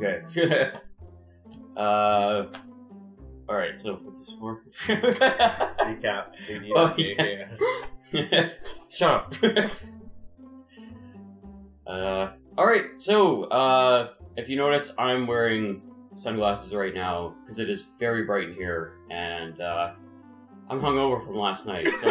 Okay. Alright, so what's this for? Recap. Oh, yeah. Shut up. Alright, so, if you notice, I'm wearing sunglasses right now, because it is very bright in here, and, I'm hungover from last night, so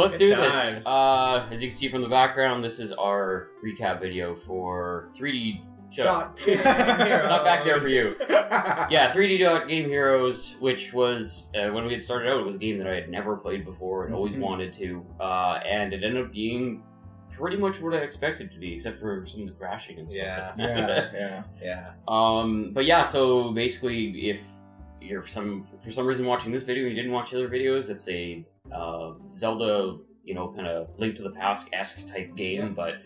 let's do this. As you can see from the background, this is our recap video for 3D... Shut up. It's not back there for you. Yeah, 3D Game Heroes, which was, when we had started out, it was a game that I had never played before and always wanted to, and it ended up being pretty much what I expected it to be, except for some of the crashing and stuff. Yeah. But yeah, so basically, if you're for some reason watching this video and you didn't watch other videos, it's a Zelda, kind of Link to the Past-esque type game, but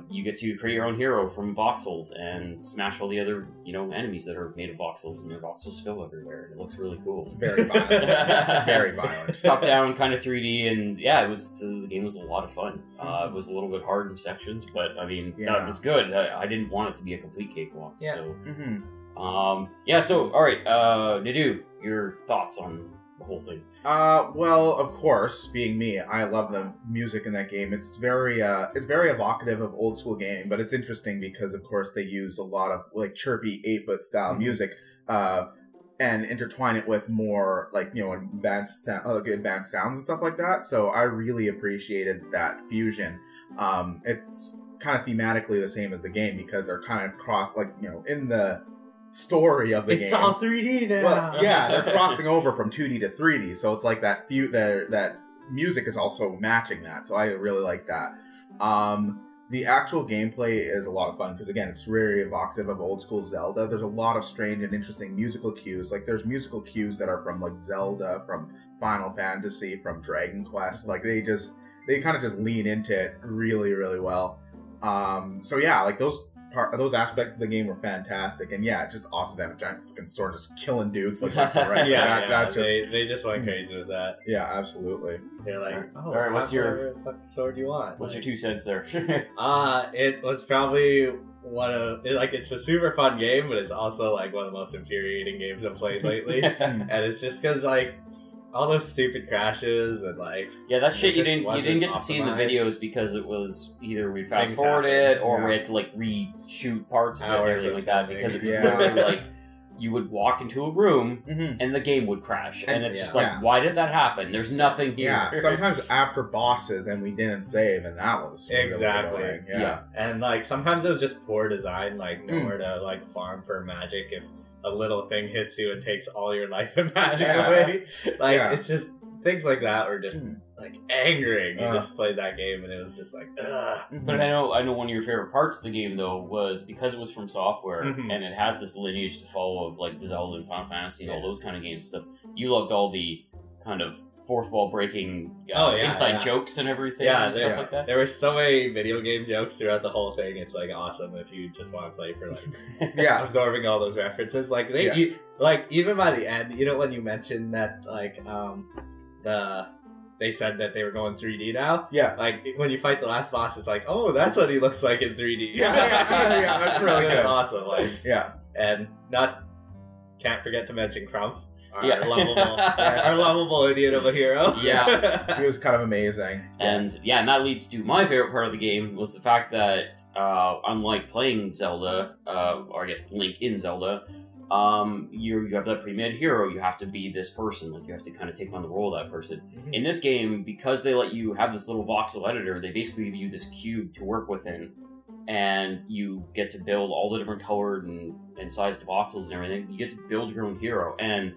you get to create your own hero from voxels and smash all the other, enemies that are made of voxels, and their voxels spill everywhere. And it looks really cool. It's very violent. Very violent. It's top-down, kind of 3D, and yeah, the game was a lot of fun. It was a little bit hard in sections, but I mean, that was good. I didn't want it to be a complete cakewalk. Yeah. So, so all right, Nadu, your thoughts on the whole thing? Well, of course, being me, I love the music in that game. It's very evocative of old school gaming, but it's interesting because, of course, they use a lot of like chirpy 8-bit style music, and intertwine it with more like advanced sounds and stuff like that. So I really appreciated that fusion. It's kind of thematically the same as the game because they're kind of in the story of the game. It's all 3D now. Well, yeah, they're crossing over from 2D to 3D, so it's like that that music is also matching that. So I really like that. The actual gameplay is a lot of fun because again, it's very evocative of old school Zelda. There's a lot of strange and interesting musical cues. Like there's musical cues that are from like Zelda, from Final Fantasy, from Dragon Quest. Like they kind of just lean into it really, really well. So yeah, like those aspects of the game were fantastic, and yeah, just awesome to have a giant fucking sword just killing dudes like left and right. That's just they just went crazy with that. Yeah, absolutely. They're like, all right, what's your fucking sword you want? What's your 2 cents there? It was probably it's a super fun game, but it's also like one of the most infuriating games I've played lately, and it's just because all those stupid crashes and that shit you didn't get to see in the videos because it was either we fast forward it or we had to reshoot parts of it and everything like that because it was literally you would walk into a room and the game would crash and it's just why did that happen? There's nothing here. Yeah, sometimes after bosses and we didn't save and that was exactly really annoying. And sometimes it was just poor design, nowhere to farm for magic if a little thing hits you and takes all your life and magic away. It's just things like that were just angering. You just played that game and it was just ugh. But I know one of your favorite parts of the game though was because it was from software and it has this lineage to follow of the Zelda and Final Fantasy and all those kind of games stuff. You loved all the kind of fourth wall breaking inside jokes and everything and stuff like that. There were so many video game jokes throughout the whole thing. It's awesome if you just want to play for absorbing all those references. Even by the end, when you mentioned that they said that they were going 3D now. Yeah. When you fight the last boss, it's oh, that's what he looks like in 3D. Yeah, that's really good. Awesome. And can't forget to mention Krumpf. Our lovable idiot of a hero. Yes. He was kind of amazing. And that leads to my favorite part of the game was the fact that unlike playing Zelda, or I guess Link in Zelda, you have that pre-made hero. You have to be this person. You have to kind of take on the role of that person. In this game, because they let you have this little voxel editor, they basically give you this cube to work within, and you get to build all the different colored and sized voxels and everything. You get to build your own hero, and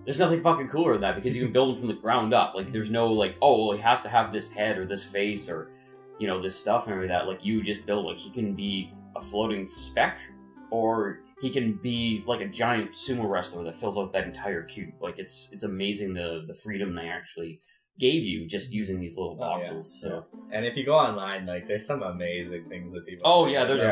there's nothing fucking cooler than that because you can build him from the ground up. There's no he has to have this head or this face or this stuff and everything like that. You just build he can be a floating speck or he can be a giant sumo wrestler that fills out that entire cube. It's amazing the freedom they actually gave you just using these little voxels. So, and if you go online, there's some amazing things that people. Oh yeah, there's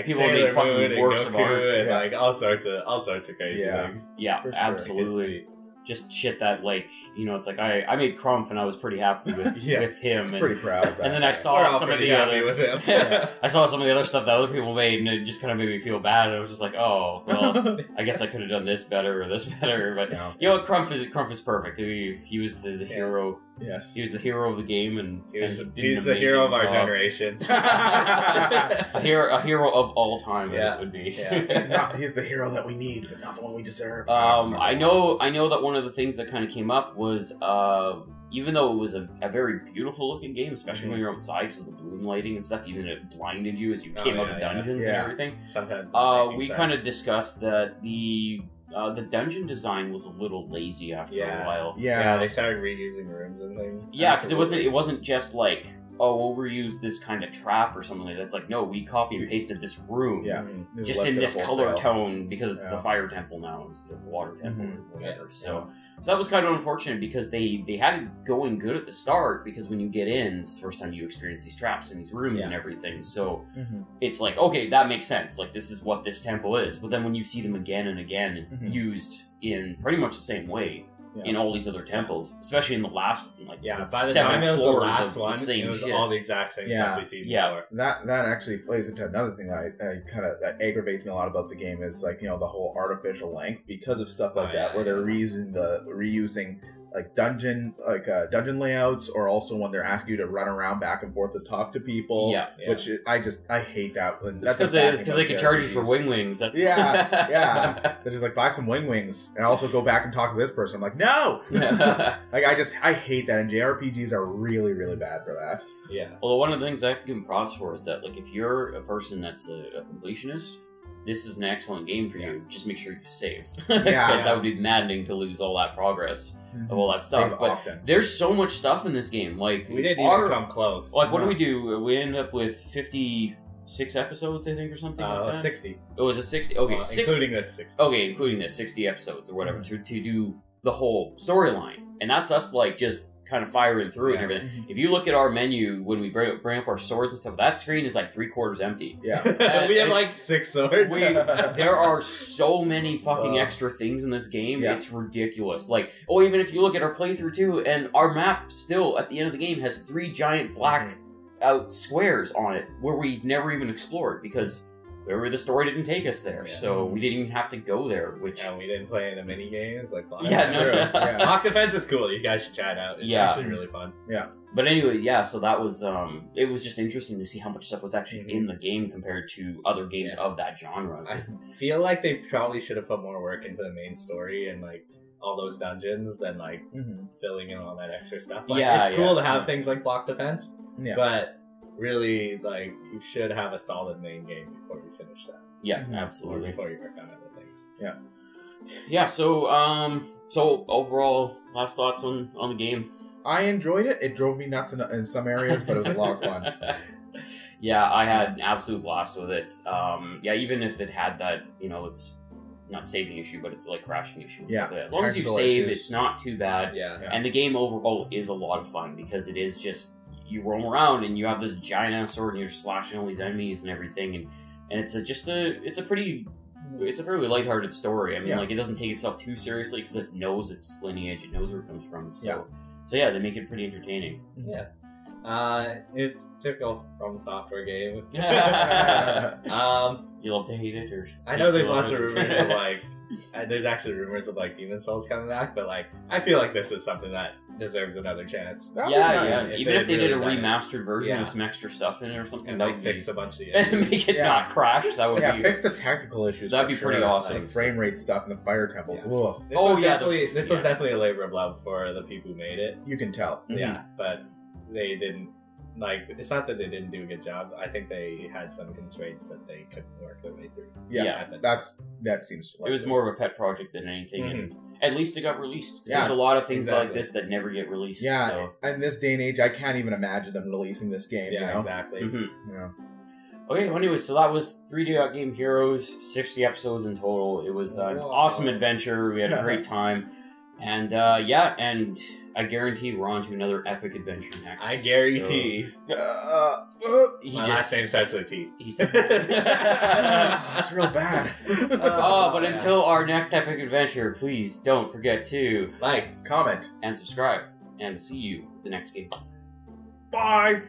people Sailor make Moon fucking works of art and all sorts of crazy things. Yeah, sure. absolutely. just shit that, like, you know, it's like I made Krumpf and I was pretty happy with with him. Pretty proud of that. And then I saw some of the other with him. I saw some of the other stuff that other people made, and it just kind of made me feel bad. And I was just like, oh, well, I guess I could have done this better or this better. But you know what, Krumpf is perfect. He was the hero. Yes, he was the hero of the game, and he's the hero of our generation. a hero of all time, as it would be. Yeah. He's the hero that we need, but not the one we deserve. I know that one of the things that kind of came up was even though it was a very beautiful looking game, especially when you're outside because of the bloom lighting and stuff, even it blinded you as you came out of dungeons and everything. Sometimes we kind of discussed that the dungeon design was a little lazy after a while. Yeah, they started reusing rooms and things. Yeah, because it wasn't just like, oh, we'll reuse this kind of trap or something like that. It's like, no, we copy and pasted this room. Yeah. Just in this color tone because it's the fire temple now instead of the water temple or whatever. So that was kind of unfortunate because they had it going good at the start because when you get in, it's the first time you experience these traps in these rooms and everything. So it's like, okay, that makes sense. Like, this is what this temple is. But then when you see them again and again used in pretty much the same way, in all these other temples, especially in the last, like, by the 7 time it was the floors last of one, the same it was shit. all the exact same stuff we see before. That actually plays into another thing that aggravates me a lot about the game is, like, you know, the whole artificial length because of stuff like that, where they're reusing like dungeon layouts, or also when they're asking you to run around back and forth to talk to people. Which I hate that. That's because they can charge you for wings. That's They're just like, buy some wings and also go back and talk to this person. I'm like, no. Like, I hate that, and JRPGs are really, really bad for that. Yeah. Well, one of the things I have to give them props for is that, like, if you're a person that's a completionist, this is an excellent game for you. Just make sure you save. Because that would be maddening to lose all that progress of all that stuff. But there's so much stuff in this game. Like, we didn't even come close. Like, what do we do? We ended up with 56 episodes, I think, or something like that? 60. It was a 60. Okay, including this 60. Okay, including this 60 episodes or whatever to do the whole storyline. And that's us, like, just kind of firing through and everything. If you look at our menu when we bring up our swords and stuff, that screen is like 3/4 empty. Yeah. We have like 6 swords. There are so many fucking extra things in this game. It's ridiculous. Like, even if you look at our playthrough too, and our map still at the end of the game has 3 giant black out squares on it where we never even explored because clearly the story didn't take us there, so we didn't even have to go there. And we didn't play any mini games like Block Block Defense is cool. You guys should try it out. It's actually really fun. But anyway, so that was it was just interesting to see how much stuff was actually in the game compared to other games of that genre. I feel like they probably should have put more work into the main story and like all those dungeons than like filling in all that extra stuff. Like, it's cool to have things like Block Defense, but really, like, you should have a solid main game before you finish that. Absolutely. Or before you work on other things. So overall, last thoughts on the game? I enjoyed it. It drove me nuts in some areas, but it was a lot of fun. I had an absolute blast with it. Even if it had that, you know, it's not saving issue, but it's like crashing issue. As long as you save, it's not too bad. And the game overall is a lot of fun because it is just, you roam around and you have this giant ass sword and you're slashing all these enemies and everything, and it's a fairly lighthearted story. I mean, like, it doesn't take itself too seriously because it knows its lineage, it knows where it comes from. So they make it pretty entertaining. It's typical From Software game. You love to hate it, or I know there's lots of rumors of like, there's actually rumors of like Demon Souls coming back, but like, I feel like this is something that deserves another chance. Even if they did a remastered version with some extra stuff in it or something, that would fix a bunch of the issues. Make it not crash. That would be fix the technical issues. That'd be pretty awesome. Like frame rate stuff in the fire temples. This was definitely a labor of love for the people who made it. You can tell. But they didn't. Like, it's not that they didn't do a good job. I think they had some constraints that they couldn't work their way through. That seems like it was more of a pet project than anything, and at least it got released. There's a lot of things like this that never get released. In this day and age, I can't even imagine them releasing this game. Exactly. Okay, well, anyway, so that was 3D Game Heroes, 60 episodes in total. It was an awesome adventure. We had a great time. And yeah, and I guarantee we're on to another epic adventure next. I guarantee. He My just last name starts with T. He said That's real bad. but until our next epic adventure, please don't forget to like, comment, and subscribe. And see you the next game. Bye.